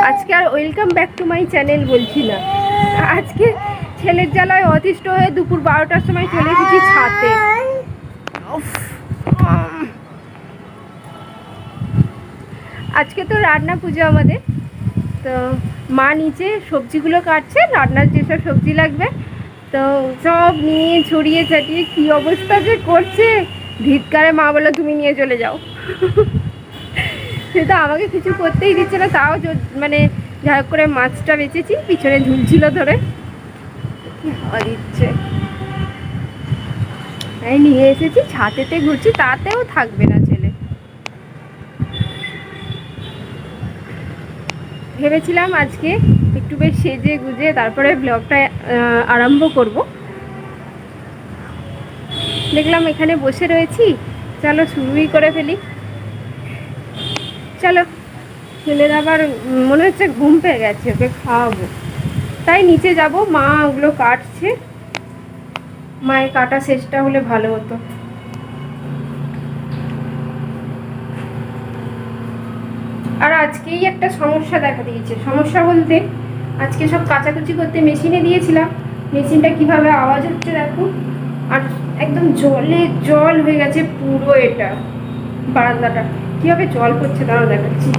আজকে আর welcome back to my channel বলছি না, আজকে ছেলের জ্বালায় অতিষ্ঠ হয়ে দুপুর 12টার সময় চলে এসেছি ছাদে। আজকে তো রান্না পুজো আমাদের, তো মা নিচে সবজিগুলো কাটছে, রান্নার যেসব সবজি লাগবে তো সব নিয়ে ছড়িয়ে ছাটিয়ে কী অবস্থা যে করছে। ধিৎকারে মা বললো তুমি নিয়ে চলে যাও। সেটা আমাকে কিছু করতেই দিচ্ছে না, তাও মানে যা করে মাছটা বেঁচেছি, পিছনে ঝুলছিল ধরে কি হাওয়া দিচ্ছে। এই নিয়ে এসেছি ছাদেতে ঘুরছি, তাতেও থাকবে না ছেলে। ভেবেছিলাম আজকে একটু বেশ সেজে গুজে তারপরে ব্লগটা আরম্ভ করব। দেখলাম এখানে বসে রয়েছি, চলো শুরুই করে ফেলি। চলো, ছেলের আবার মনে হচ্ছে ঘুম পেয়ে গেছে, ওকে খাওয়াবো, তাই নিচে যাব। মা ওগুলো কাটছে, মায়ের কাটা শেষটা হলে ভালো হতো। আর আজকেই একটা সমস্যা দেখা দিয়েছে। সমস্যা বলতে আজকে সব কাচাকুচি করতে মেশিনে দিয়েছিলাম, মেশিনটা কিভাবে আওয়াজ হচ্ছে দেখো। আর একদম জলে জল হয়ে গেছে পুরো এটা বারান্দাটা, কীভাবে জল পড়ছে তাও দেখাচ্ছি।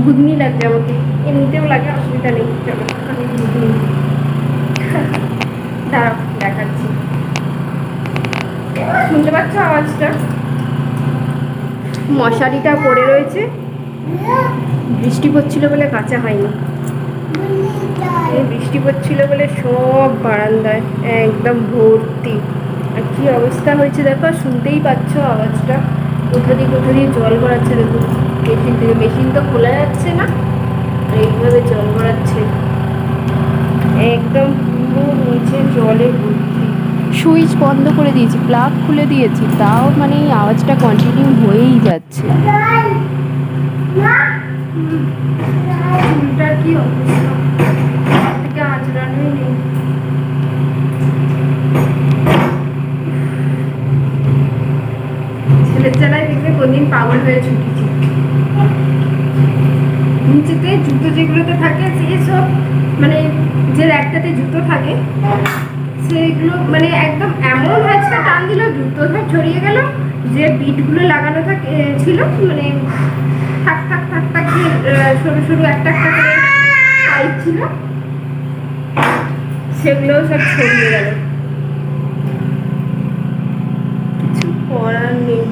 ঘুগনি লাগছে আমাকে, এমনিতেও লাগে, অসুবিধা নেই। চলো আমি ঘুগনি দাঁড়াও দেখাচ্ছি। শুনতে পাচ্ছ আওয়াজটা? মশারিটা পড়ে রয়েছে, বৃষ্টি পড়ছিল বলে কাঁচা হয়নি। এই বৃষ্টি পড়ছিল বলে সব বারান্দায় একদম ভর্তি। আর কি অবস্থা হয়েছে দেখো, শুনতেই পাচ্ছ আওয়াজটা। কোথা দিয়ে জল গড়াচ্ছে দেখো মেশিন থেকে। মেশিন তো খোলা যাচ্ছে না, আর এইভাবে জল গড়াচ্ছে একদম পুরো নিচে জলে ভর্তি। সুইচ বন্ধ করে দিয়েছি, প্লাগ খুলে দিয়েছি, তাও মানে এই আওয়াজটা কন্টিনিউ হয়েই যাচ্ছে। চুলটার কি অবস্থা, থেকে আঁচড়ানোই নেই। ছেলের জ্বালায় দেখবে কোনদিন পাগল হয়ে ছুটেছি। নিচেতে জুতো যেগুলোতে থাকে সেসব মানে যে একটাতে জুতো থাকে সেগুলো মানে একদম এমন হয়েছে, টান দিল জুতো সব ছড়িয়ে গেল। যে বিটগুলো লাগানো থাকে ছিল মানে থাক থাক থাক থাক সরু সরু একটা একটা করে পাইপ ছিল, সেগুলোও সব ছড়িয়ে গেল। কিছু করার নেই,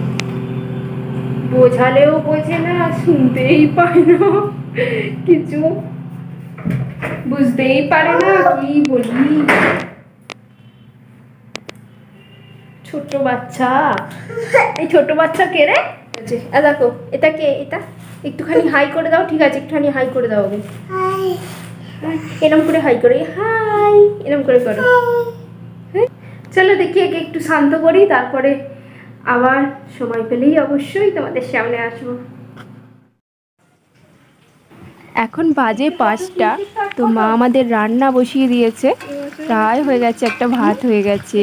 বোঝালেও বোঝে না, শুনতেই পায় না, কিছু বুঝতেই পারে না কি বলি। ছোট বাচ্চা, এই ছোট বাচ্চা কে রে? দেখো এটা কে, এটা একটুখানি হাই করে দাও। ঠিক আছে, একটুখানি হাই করে দাও। ওকে এরম করে হাই করে, হাই এরম করে করো। চলো দেখি একে একটু শান্ত করি, তারপরে আবার সময় পেলেই অবশ্যই তোমাদের সামনে আসবো। এখন বাজে 5টা, তো মা আমাদের রান্না বসিয়ে দিয়েছে, প্রায় হয়ে গেছে। একটা ভাত হয়ে গেছে,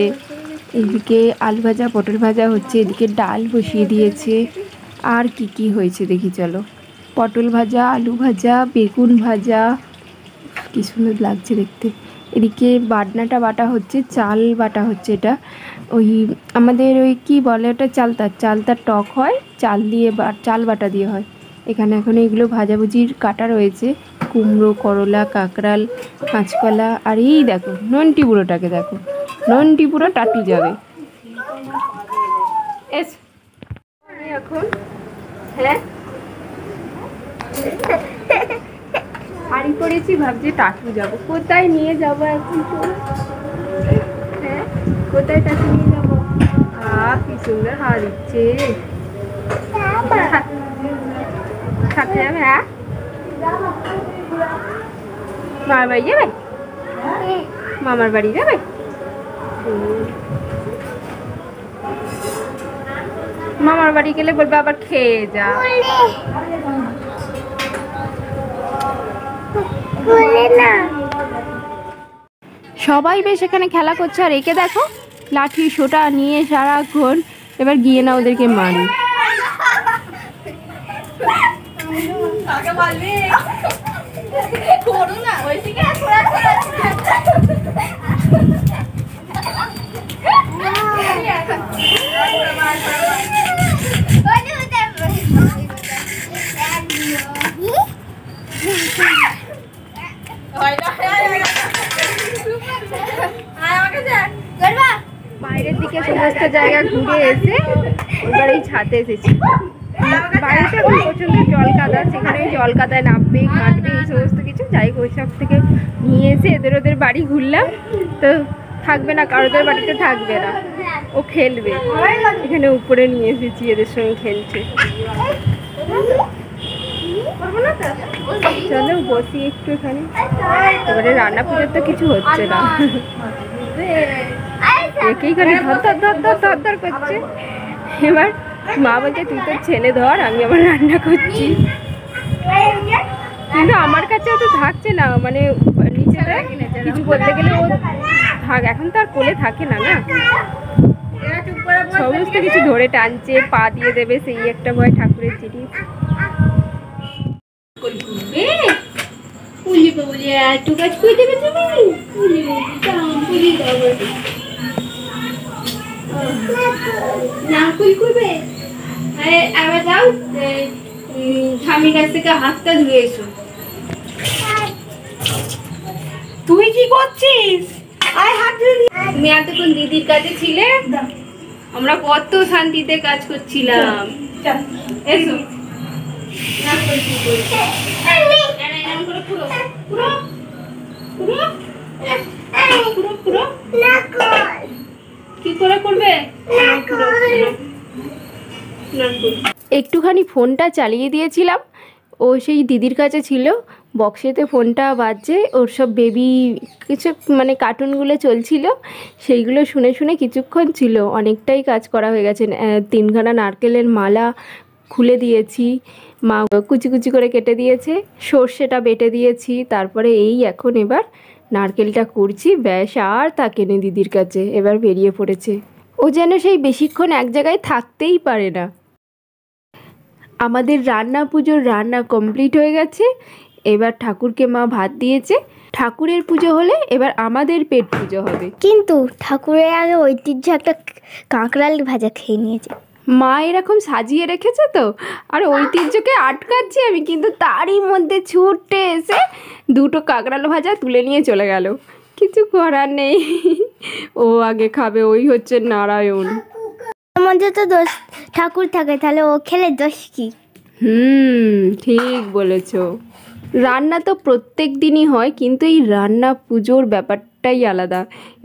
এদিকে আলু ভাজা পটল ভাজা হচ্ছে, এদিকে ডাল বসিয়ে দিয়েছে। আর কি কি হয়েছে দেখি চলো। পটল ভাজা, আলু ভাজা, বেগুন ভাজা, কি সুন্দর লাগছে দেখতে। এদিকে বাটনাটা বাটা হচ্ছে, চাল বাটা হচ্ছে। এটা ওই আমাদের ওই কি বলে ওটা, চালতার টক হয়, চাল দিয়ে চাল বাটা দিয়ে হয়। এখানে এখন এগুলো ভাজাভুজির কাটা রয়েছে, কুমড়ো, করলা, কাঁকড়াল, কাঁচকলা। আর এই দেখো নন্টি বুড়োটাকে দেখো, নন্টি বুড়ো টাটি যাবে। এখন হ্যাঁ হাড়ি করেছি, ভাবছি টাটু যাবো, কোথায় নিয়ে যাবো এখন তো? হ্যাঁ কোথায় টাটু নিয়ে যাবো? কি সুন্দর হাওয়া দিচ্ছে। সাথে যাবে? হ্যাঁ মামার বাড়ি যাবে? মামার বাড়ি যাবে? মামার বাড়ি গেলে বলবে আবার খেয়ে যা। সবাই বেশ এখানে খেলা করছে, আর একে দেখো লাঠি সোটা নিয়ে সারাক্ষণ। এবার গিয়ে না ওদেরকে মারি। বাইরের দিকে সমস্ত জায়গা ঘুরে এসে এবার এই ছাদে এসেছি। বাড়িতে এখন প্রচন্ড জল কাদা, সেখানে জল কাদায় নামবে ঘাঁটবে এই সমস্ত কিছু, যাই ওই সব থেকে নিয়ে এসে ওদের বাড়ি ঘুরলাম। তো থাকবে না, কারোদের বাড়িতে থাকবে না, ও খেলবে। এখানে উপরে নিয়ে এসেছি, এদের সঙ্গে খেলছে। চলো বসি একটু এখানে। এবারে রান্না পুজোর তো কিছু হচ্ছে না, একেই খালি ধর ধর ধর ধর ধর ধর করছে। এবার মা বলছে তুই তোর ছেলে ধর, আমি আবার রান্না করছি। কিন্তু আমার কাছে তো থাকছে না, মানে নিচেতে কিছু বলতে গেলে ও থাক, এখন তো আর কোলে থাকে না, না সমস্ত কিছু ধরে টানছে, পা দিয়ে দেবে, সেই একটা ভয় ঠাকুরের জিনিস। আবার যাও স্বামীর কাছ থেকে হাতটা ধুয়ে এসো। তুই কি করছিস? তুমি এতক্ষণ দিদির কাছে ছিলে, আমরা কত শান্তিতে কাজ করছিলাম। এসো কি করে করবে? একটুখানি ফোনটা চালিয়ে দিয়েছিলাম, ও সেই দিদির কাছে ছিল, বক্সেতে ফোনটা বাজছে, ওর সব বেবি কিছু মানে কার্টুনগুলো চলছিল, সেইগুলো শুনে শুনে কিছুক্ষণ ছিল। অনেকটাই কাজ করা হয়ে গেছে। 3খানা নারকেলের মালা খুলে দিয়েছি, মা কুচি কুচি করে কেটে দিয়েছে, সর্ষেটা বেটে দিয়েছি, তারপরে এই এখন এবার নারকেলটা করছি, ব্যাস আর তাকে নে দিদির কাছে, এবার বেরিয়ে পড়েছে। ও যেন সেই বেশিক্ষণ এক জায়গায় থাকতেই পারে না। আমাদের পুজোর রান্না কমপ্লিট হয়ে গেছে। এবার ঠাকুরকে মা ভাত দিয়েছে। ঠাকুরের পুজো হলে এবার আমাদের পেট পুজো হবে। কিন্তু ঠাকুরের আগে ঐতিহ্য একটা কাঁকড়াল ভাজা খেয়ে নিয়েছে। মা এরকম সাজিয়ে রেখেছে তো, আর ঐতিহ্যকে আটকাচ্ছি আমি, কিন্তু তারই মধ্যে ছুটে এসে 2টো কাঁকড়াল ভাজা তুলে নিয়ে চলে গেল। কিছু করার নেই, ও আগে খাবে, ওই হচ্ছে নারায়ণ। মধ্যে তো দোষ ঠাকুর থাকে, তাহলে ও খেলে দোষ কি? ঠিক বলেছ। রান্না তো প্রত্যেক দিনই হয়, কিন্তু এই রান্না পুজোর ব্যাপারটাই আলাদা।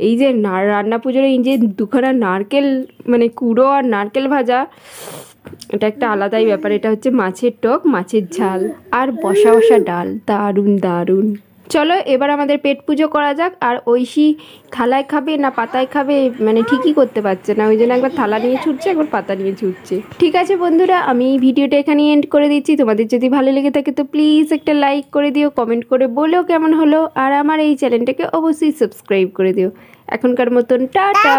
এই যে রান্না পুজোর এই যে 2খানা নারকেল মানে কুড়ো আর নারকেল ভাজা, এটা একটা আলাদাই ব্যাপার। এটা হচ্ছে মাছের টক, মাছের ঝাল আর বসা বসা ডাল, দারুণ দারুণ। চলো এবার আমাদের পেট পুজো করা যাক। আর ঐশী থালায় খাবে না পাতায় খাবে মানে ঠিকই করতে পারছে না, ওই জন্য একবার থালা নিয়ে ছুটছে, একবার পাতা নিয়ে ছুটছে। ঠিক আছে বন্ধুরা, আমি ভিডিওটা এখানে এন্ড করে দিচ্ছি। তোমাদের যদি ভালো লেগে থাকে তো প্লিজ একটা লাইক করে দিও, কমেন্ট করে বলো কেমন হলো, আর আমার এই চ্যানেলটাকে অবশ্যই সাবস্ক্রাইব করে দিও। এখনকার মতন টাটা।